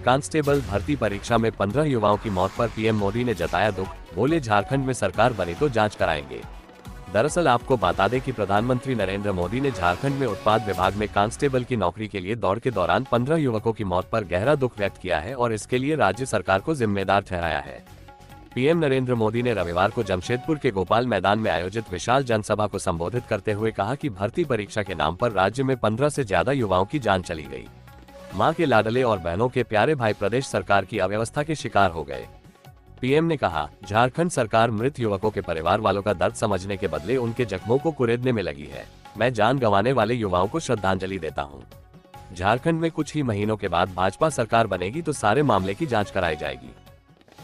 Constable भर्ती परीक्षा में 15 युवाओं की मौत पर पीएम मोदी ने जताया दुख, बोले झारखंड में सरकार बनी तो जांच कराएंगे। दरअसल आपको बता दें कि प्रधानमंत्री नरेंद्र मोदी ने झारखंड में उत्पाद विभाग में कांस्टेबल की नौकरी के लिए दौड़ के दौरान 15 युवकों की मौत पर गहरा दुख व्यक्त किया है और इसके लिए राज्य सरकार को जिम्मेदार ठहराया है। पीएम नरेंद्र मोदी ने रविवार को जमशेदपुर के गोपाल मैदान में आयोजित विशाल जनसभा को संबोधित करते हुए कहा कि भर्ती परीक्षा के नाम पर राज्य में 15 से ज्यादा युवाओं की जान चली गई। मां के लाडले और बहनों के प्यारे भाई प्रदेश सरकार की अव्यवस्था के शिकार हो गए। पीएम ने कहा, झारखंड सरकार मृत युवकों के परिवार वालों का दर्द समझने के बदले उनके जख्मों को कुरेदने में लगी है। मैं जान गंवाने वाले युवाओं को श्रद्धांजलि देता हूं। झारखंड में कुछ ही महीनों के बाद भाजपा सरकार बनेगी तो सारे मामले की जांच कराई जाएगी।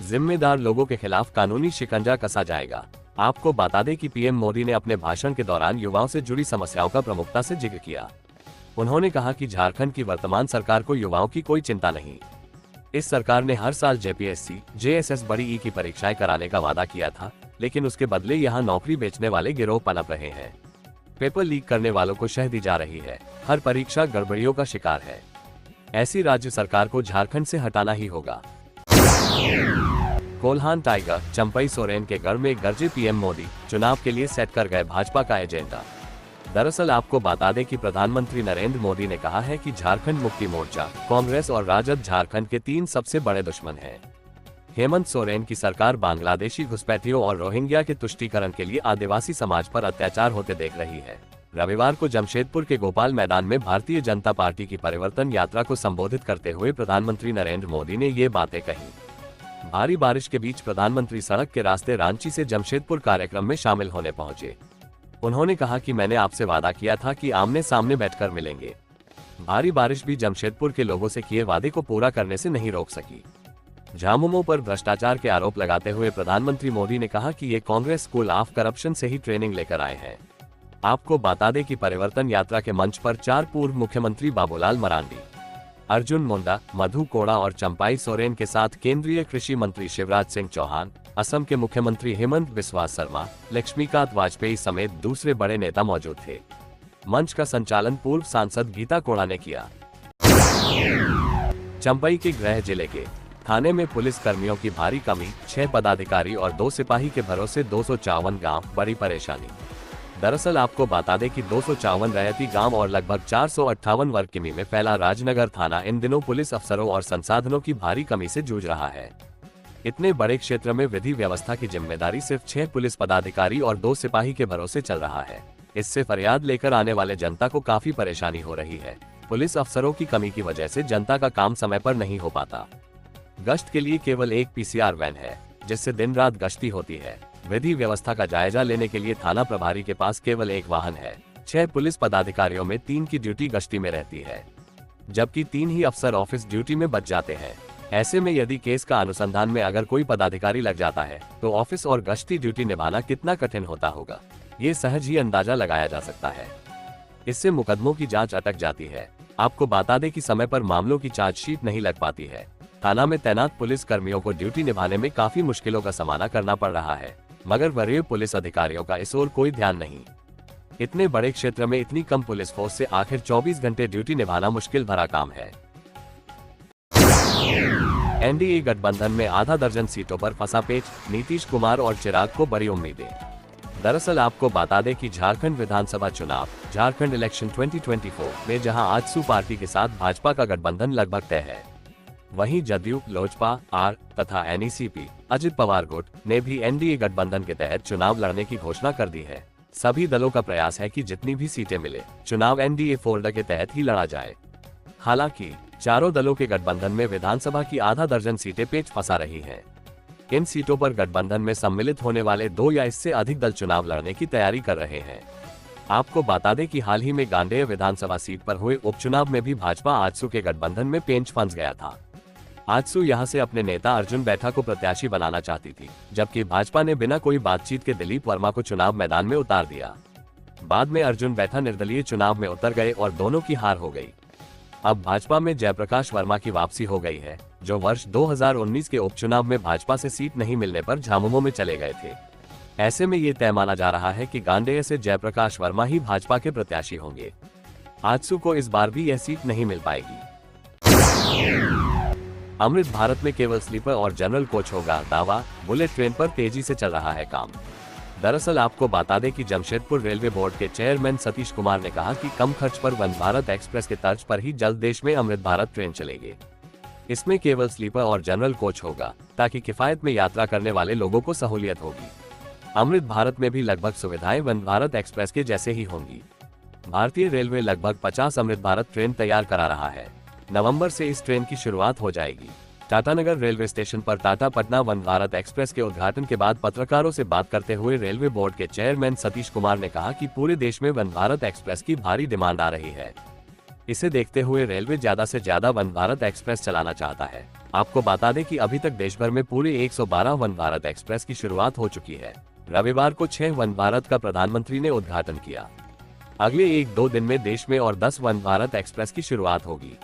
जिम्मेदार लोगों के खिलाफ कानूनी शिकंजा कसा जाएगा। आपको बता दें कि पीएम मोदी ने अपने भाषण के दौरान युवाओं से जुड़ी समस्याओं का प्रमुखता से जिक्र किया। उन्होंने कहा कि झारखंड की वर्तमान सरकार को युवाओं की कोई चिंता नहीं। इस सरकार ने हर साल जेपीएससी, जेएसएस बड़ी ई की परीक्षाएं कराने का वादा किया था, लेकिन उसके बदले यहां नौकरी बेचने वाले गिरोह पनप रहे हैं। पेपर लीक करने वालों को शह दी जा रही है। हर परीक्षा गड़बड़ियों का शिकार है। ऐसी राज्य सरकार को झारखंड से हटाना ही होगा। कोल्हान टाइगर चंपई सोरेन के घर में गरजे पीएम मोदी, चुनाव के लिए सेट कर गए भाजपा का एजेंडा। दरअसल आपको बता दें कि प्रधानमंत्री नरेंद्र मोदी ने कहा है कि झारखंड मुक्ति मोर्चा, कांग्रेस और राजद झारखंड के 3 सबसे बड़े दुश्मन हैं। हेमंत सोरेन की सरकार बांग्लादेशी घुसपैठियों और रोहिंग्या के तुष्टीकरण के लिए आदिवासी समाज पर अत्याचार होते देख रही है। रविवार को जमशेदपुर के गोपाल मैदान में भारतीय जनता पार्टी की परिवर्तन यात्रा को संबोधित करते हुए प्रधानमंत्री नरेंद्र मोदी ने ये बातें कही। भारी बारिश के बीच प्रधानमंत्री सड़क के रास्ते रांची से जमशेदपुर कार्यक्रम में शामिल होने पहुंचे। उन्होंने कहा कि मैंने आपसे वादा किया था कि आमने सामने बैठकर मिलेंगे। भारी बारिश भी जमशेदपुर के लोगों से किए वादे को पूरा करने से नहीं रोक सकी। झामुमो पर भ्रष्टाचार के आरोप लगाते हुए प्रधानमंत्री मोदी ने कहा कि ये कांग्रेस स्कूल ऑफ करप्शन से ही ट्रेनिंग लेकर आए हैं। आपको बता दें कि परिवर्तन यात्रा के मंच पर 4 पूर्व मुख्यमंत्री बाबूलाल मरांडी, अर्जुन मुंडा, मधु कोड़ा और चंपाई सोरेन के साथ केंद्रीय कृषि मंत्री शिवराज सिंह चौहान, असम के मुख्यमंत्री हेमंत बिस्वा शर्मा, लक्ष्मीकांत वाजपेयी समेत दूसरे बड़े नेता मौजूद थे। मंच का संचालन पूर्व सांसद गीता कोड़ा ने किया। चंपई के गृह जिले के थाने में पुलिस कर्मियों की भारी कमी, 6 पदाधिकारी और 2 सिपाही के भरोसे 254 गांव, बड़ी परेशानी। दरअसल आपको बता दें कि 254 रैयती गांव और लगभग 458 वर्ग किमी में फैला राजनगर थाना इन दिनों पुलिस अफसरों और संसाधनों की भारी कमी से जूझ रहा है। इतने बड़े क्षेत्र में विधि व्यवस्था की जिम्मेदारी सिर्फ 6 पुलिस पदाधिकारी और 2 सिपाही के भरोसे चल रहा है। इससे फरियाद लेकर आने वाले जनता को काफी परेशानी हो रही है। पुलिस अफसरों की कमी की वजह से जनता का काम समय पर नहीं हो पाता। गश्त के लिए केवल एक पीसीआर वैन है, जिससे दिन रात गश्ती होती है। विधि व्यवस्था का जायजा लेने के लिए थाना प्रभारी के पास केवल एक वाहन है। 6 पुलिस पदाधिकारियों में 3 की ड्यूटी गश्ती में रहती है, जबकि 3 ही अफसर ऑफिस ड्यूटी में बच जाते हैं। ऐसे में यदि केस का अनुसंधान में अगर कोई पदाधिकारी लग जाता है तो ऑफिस और गश्ती ड्यूटी निभाना कितना कठिन होता होगा, ये सहज ही अंदाजा लगाया जा सकता है। इससे मुकदमों की जांच अटक जाती है। आपको बता दें कि समय पर मामलों की चार्जशीट नहीं लग पाती है। थाना में तैनात पुलिस कर्मियों को ड्यूटी निभाने में काफी मुश्किलों का सामना करना पड़ रहा है, मगर वरीय पुलिस अधिकारियों का इस ओर कोई ध्यान नहीं। इतने बड़े क्षेत्र में इतनी कम पुलिस फोर्स से आखिर 24 घंटे ड्यूटी निभाना मुश्किल भरा काम है। एनडीए गठबंधन में आधा दर्जन सीटों पर फंसा पेच, नीतीश कुमार और चिराग को बड़ी उम्मीदें। दरअसल आपको बता दें कि झारखंड विधानसभा चुनाव, झारखंड इलेक्शन 2024 में जहां आजसू पार्टी के साथ भाजपा का गठबंधन लगभग तय है, वहीं जदयू, लोजपा, आर तथा एनईसीपी, अजित पवार गुट ने भी एनडीए गठबंधन के तहत चुनाव लड़ने की घोषणा कर दी है। सभी दलों का प्रयास है कि जितनी भी सीटें मिले, चुनाव एनडीए फोल्डर के तहत ही लड़ा जाए। हालांकि चारों दलों के गठबंधन में विधानसभा की आधा दर्जन सीटें पेच फंसा रही हैं। इन सीटों पर गठबंधन में सम्मिलित होने वाले 2 या इससे अधिक दल चुनाव लड़ने की तैयारी कर रहे हैं। आपको बता दें कि हाल ही में गांडेय विधानसभा सीट पर हुए उपचुनाव में भी भाजपा आजसू के गठबंधन में पेंच फंस गया था। आजसू यहां से अपने नेता अर्जुन बैठा को प्रत्याशी बनाना चाहती थी, जबकि भाजपा ने बिना कोई बातचीत के दिलीप वर्मा को चुनाव मैदान में उतार दिया। बाद में अर्जुन बैठा निर्दलीय चुनाव में उतर गए और दोनों की हार हो गई। अब भाजपा में जयप्रकाश वर्मा की वापसी हो गई है, जो वर्ष 2019 के उपचुनाव में भाजपा से सीट नहीं मिलने पर झामुमो में चले गए थे। ऐसे में ये तय माना जा रहा है कि गांडेय से जयप्रकाश वर्मा ही भाजपा के प्रत्याशी होंगे। आजसू को इस बार भी यह सीट नहीं मिल पाएगी। अमृत भारत में केवल स्लीपर और जनरल कोच होगा, दावा। बुलेट ट्रेन पर तेजी से चल रहा है काम। दरअसल आपको बता दें कि जमशेदपुर रेलवे बोर्ड के चेयरमैन सतीश कुमार ने कहा कि कम खर्च पर वंदे भारत एक्सप्रेस के तर्ज पर ही जल्द देश में अमृत भारत ट्रेन चलेगी। इसमें केवल स्लीपर और जनरल कोच होगा, ताकि किफायत में यात्रा करने वाले लोगों को सहूलियत होगी। अमृत भारत में भी लगभग सुविधाएं वंदे भारत एक्सप्रेस के जैसे ही होंगी। भारतीय रेलवे लगभग 50 अमृत भारत ट्रेन तैयार करा रहा है। नवंबर से इस ट्रेन की शुरुआत हो जाएगी। टाटानगर रेलवे स्टेशन पर टाटा पटना वंदे भारत एक्सप्रेस के उद्घाटन के बाद पत्रकारों से बात करते हुए रेलवे बोर्ड के चेयरमैन सतीश कुमार ने कहा कि पूरे देश में वंदे भारत एक्सप्रेस की भारी डिमांड आ रही है। इसे देखते हुए रेलवे ज्यादा से ज्यादा वंदे भारत एक्सप्रेस चलाना चाहता है। आपको बता दें कि अभी तक देश भर में पूरे 112 वंदे भारत एक्सप्रेस की शुरुआत हो चुकी है। रविवार को 6 वंदे भारत का प्रधानमंत्री ने उद्घाटन किया। अगले 1-2 दिन में देश में और 10 वंदे भारत एक्सप्रेस की शुरुआत होगी।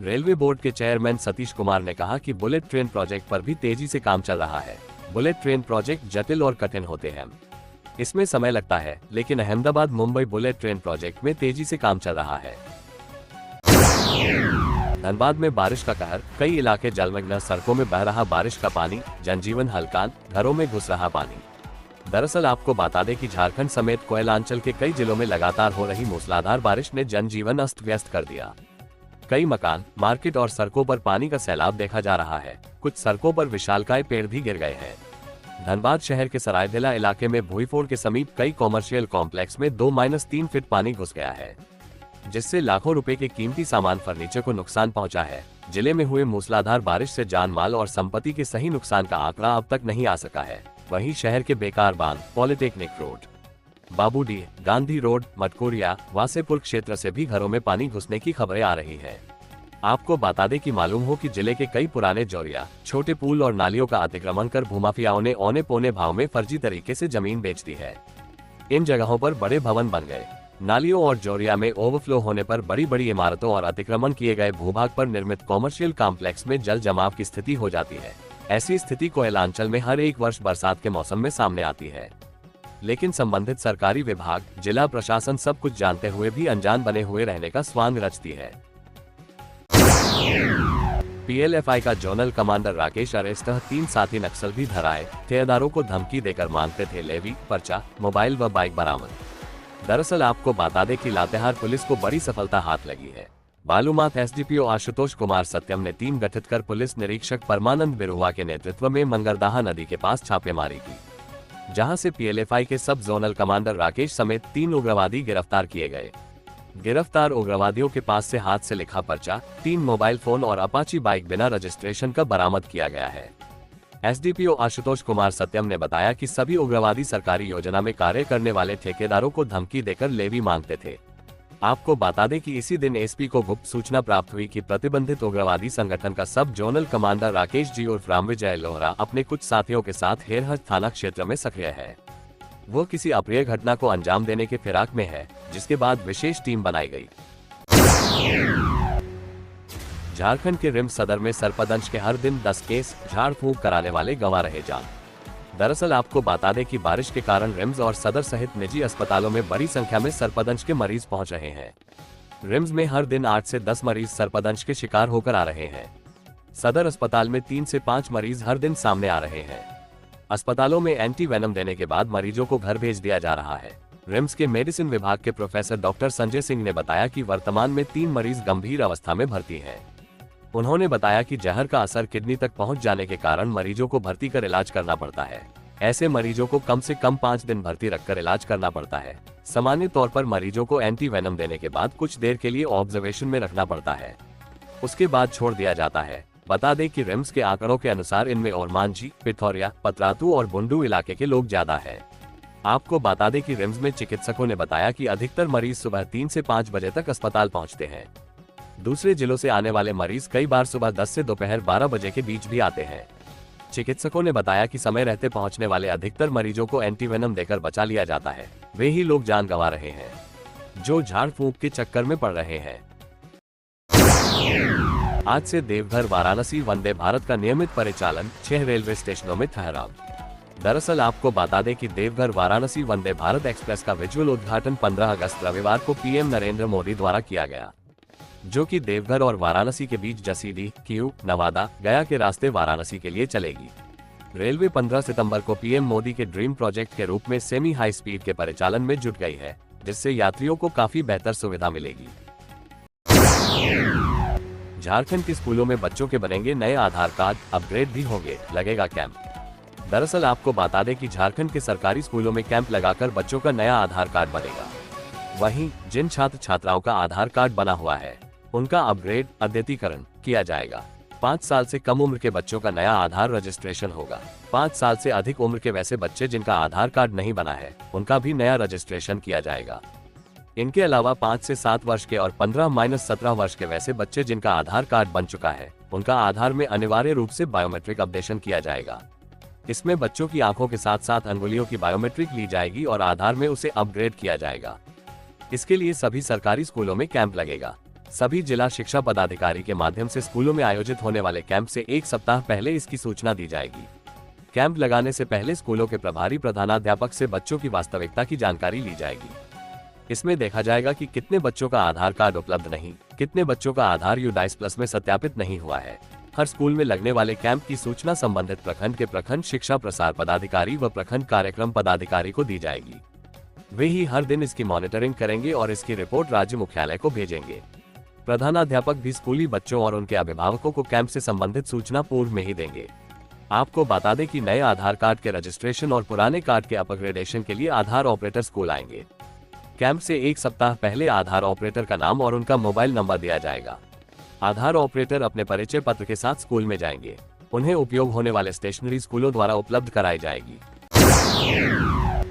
रेलवे बोर्ड के चेयरमैन सतीश कुमार ने कहा कि बुलेट ट्रेन प्रोजेक्ट पर भी तेजी से काम चल रहा है। बुलेट ट्रेन प्रोजेक्ट जटिल और कठिन होते हैं, इसमें समय लगता है, लेकिन Ahmedabad Mumbai bullet train project में तेजी से काम चल रहा है। धनबाद में बारिश का कहर, कई इलाके जलमग्न, सड़कों में बह रहा बारिश का पानी, जनजीवन हलकान, घरों में घुस रहा पानी। दरअसल आपको बता दें कि झारखंड समेत कोयलांचल के कई जिलों में लगातार हो रही मूसलाधार बारिश ने जनजीवन अस्त व्यस्त कर दिया। कई मकान, मार्केट और सड़कों पर पानी का सैलाब देखा जा रहा है। कुछ सड़कों पर विशालकाय पेड़ भी गिर गए हैं। धनबाद शहर के सरायदिला इलाके में भूईफोड़ के समीप कई कॉमर्शियल कॉम्प्लेक्स में 2-3 फीट पानी घुस गया है, जिससे लाखों रुपए के कीमती सामान, फर्नीचर को नुकसान पहुंचा है। जिले में हुए मूसलाधार बारिश से जान माल और संपत्ति के सही नुकसान का आंकड़ा अब तक नहीं आ सका है। वहीं शहर के Bekarbandh, polytechnic road, Babudih, Gandhi road, Matkuria, Wasseypur क्षेत्र से भी घरों में पानी घुसने की खबरें आ रही हैं। आपको बता दें कि मालूम हो कि जिले के कई पुराने जौरिया, छोटे पुल और नालियों का अतिक्रमण कर भूमाफियाओं ने औने पौने भाव में फर्जी तरीके से जमीन बेच दी है। इन जगहों पर बड़े भवन बन गए। नालियों और जौरिया में ओवरफ्लो होने पर बड़ी बड़ी इमारतों और अतिक्रमण किए गए भूभाग पर निर्मित कॉमर्शियल कॉम्प्लेक्स में जल जमाव की स्थिति हो जाती है। ऐसी स्थिति कोयलांचल में हर एक वर्ष बरसात के मौसम में सामने आती है, लेकिन संबंधित सरकारी विभाग, जिला प्रशासन सब कुछ जानते हुए भी अनजान बने हुए रहने का स्वांग रचती है। पीएलएफआई का जोनल कमांडर राकेश अरेस्ट, 3 साथी नक्सल भी धराए। ठेकेदारों को धमकी देकर मांगते थे लेवी, पर्चा, मोबाइल व बाइक बरामद। दरअसल आपको बता दें कि लातेहार पुलिस को बड़ी सफलता हाथ लगी है। मालूमात एसडीपीओ आशुतोष कुमार सत्यम ने टीम गठित कर पुलिस निरीक्षक परमानंद बिरुआ के नेतृत्व में मंगरदाहा नदी के पास छापेमारी की, जहां से पीएलएफआई के सब जोनल कमांडर राकेश समेत 3 उग्रवादी गिरफ्तार किए गए। गिरफ्तार उग्रवादियों के पास से हाथ से लिखा पर्चा, 3 मोबाइल फोन और अपाची बाइक बिना रजिस्ट्रेशन का बरामद किया गया है। एसडीपीओ आशुतोष कुमार सत्यम ने बताया कि सभी उग्रवादी सरकारी योजना में कार्य करने वाले ठेकेदारों को धमकी देकर लेवी मांगते थे। आपको बता दें कि इसी दिन एसपी को गुप्त सूचना प्राप्त हुई कि प्रतिबंधित उग्रवादी संगठन का सब जोनल कमांडर राकेश जी उर्फ रामविजय लोहरा अपने कुछ साथियों के साथ हेरहट थाना क्षेत्र में सक्रिय है। वो किसी अप्रिय घटना को अंजाम देने के फिराक में है, जिसके बाद विशेष टीम बनाई गई। झारखंड के रिम्स सदर में सर्पदंश के हर दिन 10 केस, झाड़ फूंक कराने वाले गंवा रहे जान। दरअसल आपको बता दें कि बारिश के कारण रिम्स और सदर सहित निजी अस्पतालों में बड़ी संख्या में सर्पदंश के मरीज पहुंच रहे हैं। रिम्स में हर दिन 8 से 10 मरीज सर्पदंश के शिकार होकर आ रहे हैं। सदर अस्पताल में 3 से 5 मरीज हर दिन सामने आ रहे हैं। अस्पतालों में एंटी वेनम देने के बाद मरीजों को घर भेज दिया जा रहा है। रिम्स के मेडिसिन विभाग के प्रोफेसर डॉक्टर संजय सिंह ने बताया कि वर्तमान में 3 मरीज गंभीर अवस्था में भर्ती हैं। उन्होंने बताया कि जहर का असर किडनी तक पहुंच जाने के कारण मरीजों को भर्ती कर इलाज करना पड़ता है। ऐसे मरीजों को कम से कम 5 दिन भर्ती रखकर इलाज करना पड़ता है। सामान्य तौर पर मरीजों को एंटी वेनम देने के बाद कुछ देर के लिए ऑब्जर्वेशन में रखना पड़ता है, उसके बाद छोड़ दिया जाता है। बता दें कि रिम्स के आंकड़ों के अनुसार इनमें ओरमांझी, पिथौरिया, पतरातू और बुंडू इलाके के लोग ज्यादा है। आपको बता दें कि रिम्स में चिकित्सकों ने बताया कि अधिकतर मरीज सुबह 3 से 5 बजे तक अस्पताल पहुंचते हैं। दूसरे जिलों से आने वाले मरीज कई बार सुबह 10 से दोपहर 12 बजे के बीच भी आते हैं। चिकित्सकों ने बताया कि समय रहते पहुंचने वाले अधिकतर मरीजों को एंटीवेनम देकर बचा लिया जाता है। वे ही लोग जान गंवा रहे हैं जो झाड़ फूंक के चक्कर में पड़ रहे हैं। आज से देवघर वाराणसी वंदे भारत का नियमित परिचालन 6 रेलवे स्टेशनों में ठहराव। दरअसल आपको बता दें कि देवघर वाराणसी वंदे भारत एक्सप्रेस का विजुअल उद्घाटन 15 अगस्त रविवार को पीएम नरेंद्र मोदी द्वारा किया गया। जो कि देवघर और वाराणसी के बीच जसीडीह, क्यू, नवादा, गया के रास्ते वाराणसी के लिए चलेगी। रेलवे 15 सितंबर को पीएम मोदी के ड्रीम प्रोजेक्ट के रूप में सेमी हाई स्पीड के परिचालन में जुट गई है, जिससे यात्रियों को काफी बेहतर सुविधा मिलेगी। झारखंड के स्कूलों में बच्चों के बनेंगे नए आधार कार्ड, अपग्रेड भी होंगे, लगेगा कैंप। दरअसल आपको बता दें कि झारखंड के सरकारी स्कूलों में कैंप लगाकर बच्चों का नया आधार कार्ड बनेगा। वहीं जिन छात्र छात्राओं का आधार कार्ड बना हुआ है, उनका अपग्रेड, अद्यतीकरण किया जाएगा। 5 साल से कम उम्र के बच्चों का नया आधार रजिस्ट्रेशन होगा। 5 साल से अधिक उम्र के वैसे बच्चे जिनका आधार कार्ड नहीं बना है, उनका भी नया रजिस्ट्रेशन किया जाएगा। इनके अलावा 5 से 7 वर्ष के और 15-17 वर्ष के वैसे बच्चे जिनका आधार कार्ड बन चुका है, उनका आधार में अनिवार्य रूप से बायोमेट्रिक अपडेशन किया जाएगा। इसमें बच्चों की आंखों के साथ साथ अंगुलियों की बायोमेट्रिक ली जाएगी और आधार में उसे अपग्रेड किया जाएगा। इसके लिए सभी सरकारी स्कूलों में कैंप लगेगा। सभी जिला शिक्षा पदाधिकारी के माध्यम से स्कूलों में आयोजित होने वाले कैंप से 1 सप्ताह पहले इसकी सूचना दी जाएगी। कैंप लगाने से पहले स्कूलों के प्रभारी प्रधानाध्यापक से बच्चों की वास्तविकता की जानकारी ली जाएगी। इसमें देखा जाएगा कि कितने बच्चों का आधार कार्ड उपलब्ध नहीं, कितने बच्चों का आधार U22+ में सत्यापित नहीं हुआ है। हर स्कूल में लगने वाले कैंप की सूचना संबंधित प्रखंड के प्रखंड शिक्षा प्रसार पदाधिकारी व प्रखंड कार्यक्रम पदाधिकारी को दी जाएगी। वे ही हर दिन इसकी मॉनिटरिंग करेंगे और इसकी रिपोर्ट राज्य मुख्यालय को भेजेंगे। प्रधानाध्यापक भी स्कूली बच्चों और उनके अभिभावकों को कैंप से संबंधित सूचना पूर्व में ही देंगे। आपको बता दें कि नए आधार कार्ड के रजिस्ट्रेशन और पुराने कार्ड के अपग्रेडेशन के लिए आधार ऑपरेटर स्कूल आएंगे। कैंप से 1 सप्ताह पहले आधार ऑपरेटर का नाम और उनका मोबाइल नंबर दिया जाएगा। आधार ऑपरेटर अपने परिचय पत्र के साथ स्कूल में जाएंगे। उन्हें उपयोग होने वाले स्टेशनरी स्कूलों द्वारा उपलब्ध कराई जाएगी।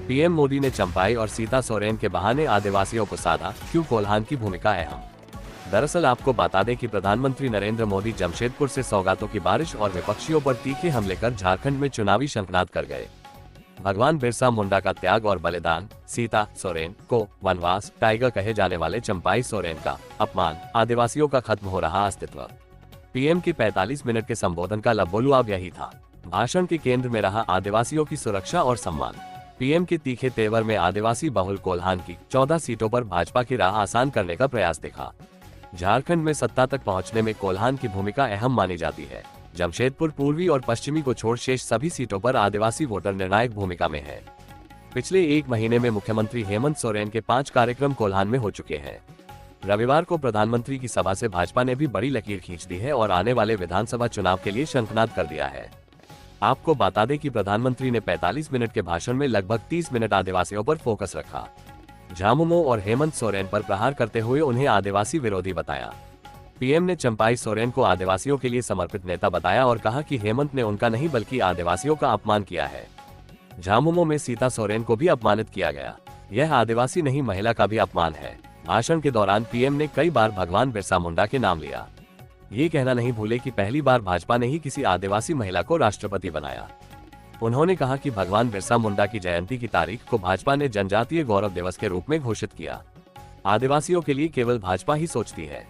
पीएम मोदी ने चंपाई और सीता सोरेन के बहाने आदिवासियों को साधा, क्यों कोल्हान की भूमिका अहम। दरअसल आपको बता दें कि प्रधानमंत्री नरेंद्र मोदी जमशेदपुर से सौगातों की बारिश और विपक्षियों पर तीखे हमले कर झारखंड में चुनावी शंखनाद कर गए। भगवान बिरसा मुंडा का त्याग और बलिदान, सीता सोरेन को वनवास टाइगर कहे जाने वाले चंपाई सोरेन का अपमान, आदिवासियों का खत्म हो रहा अस्तित्व। पीएम के 45 मिनट के संबोधन का लबोलुआब यही था। भाषण के केंद्र में रहा आदिवासियों की सुरक्षा और सम्मान। पीएम के तीखे तेवर में आदिवासी बहुल कोल्हान की 14 सीटों पर भाजपा की राह आसान करने का प्रयास दिखा। झारखंड में सत्ता तक पहुंचने में कोल्हान की भूमिका अहम मानी जाती है। जमशेदपुर पूर्वी और पश्चिमी को छोड़ शेष सभी सीटों पर आदिवासी वोटर निर्णायक भूमिका में है। पिछले 1 महीने में मुख्यमंत्री हेमंत सोरेन के 5 कार्यक्रम कोल्हान में हो चुके हैं। रविवार को प्रधानमंत्री की सभा से भाजपा ने भी बड़ी लकीर खींच दी है और आने वाले विधानसभा चुनाव के लिए शंखनाद कर दिया है। आपको बता दें कि प्रधानमंत्री ने 45 मिनट के भाषण में लगभग 30 मिनट आदिवासियों पर फोकस रखा। झामुमो और हेमंत सोरेन पर प्रहार करते हुए उन्हें आदिवासी विरोधी बताया। पीएम ने चंपाई सोरेन को आदिवासियों के लिए समर्पित नेता बताया और कहा कि हेमंत ने उनका नहीं बल्कि आदिवासियों का अपमान किया है। झामुमो में सीता सोरेन को भी अपमानित किया गया। यह आदिवासी नहीं, महिला का भी अपमान है। भाषण के दौरान पीएम ने कई बार भगवान बिरसा मुंडा के नाम लिया। ये कहना नहीं भूले कि पहली बार भाजपा ने ही किसी आदिवासी महिला को राष्ट्रपति बनाया। उन्होंने कहा कि भगवान बिरसा मुंडा की जयंती की तारीख को भाजपा ने जनजातीय गौरव दिवस के रूप में घोषित किया। आदिवासियों के लिए केवल भाजपा ही सोचती है।